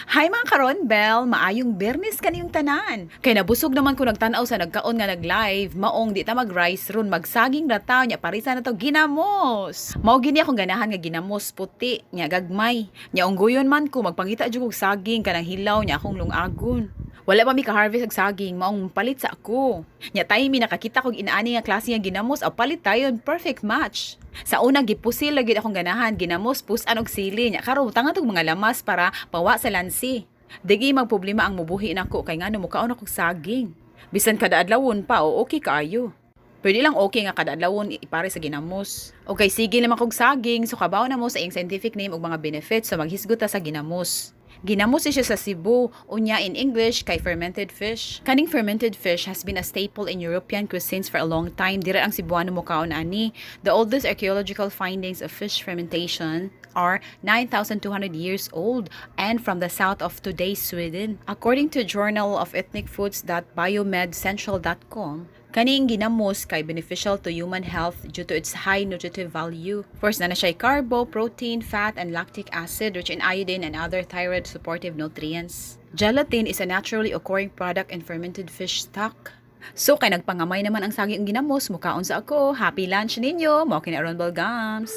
Hi mga ka-Ronbel, maayong Bernes kaniyong tanan. Kay nabusog naman ko nagtan-aw sa nagkaon nga naglive, maong di ta mag-rice ron magsaging rataw nya paresan na to ginamos. Mao gini akong ganahan nga ginamos puti nya gagmay. Nya unggoyon man ko magpangita jud og saging kanang hilaw nya akong lungagon. Wala pa mi ka-harvest og saging, maong palit sa ako. Nya tayo mi nakakita kog inaani nga klase nga ginamos, aw palit tayo, perfect match. Sa una gipusil lagi akong ganahan, ginamos pusan og sili nya karon tangan tog mga lamas para pawa sa lansi. Digi magproblema ang mubuhi nako kay ngano mukaon akong saging. Bisan kada adlawon pa o okay kaayo. Pwede lang okay nga kada adlawon ipare sa ginamos. Okay, sige naman kog saging, so kabaw na mo sa iyang scientific name ug mga benefits so maghisgot ta sa ginamos. Ginamos siya sa Cebu, unya in English kay fermented fish. Kaning fermented fish has been a staple in European cuisines for a long time. Dira ang Cebuano mukaon ani. The oldest archaeological findings of fish fermentation are 9,200 years old and from the south of today's Sweden. According to Journal of ethnicfoods.biomedcentral.com, kaning ginamos kay beneficial to human health due to its high nutritive value. First na siya carbo, protein, fat, and lactic acid rich in iodine and other thyroid supportive nutrients. Gelatin is a naturally occurring product in fermented fish stock. So kay nagpangamay naman ang saging ginamos, mukaon sa ako. Happy lunch ninyo. Mao kini ka-Ronbel Gums.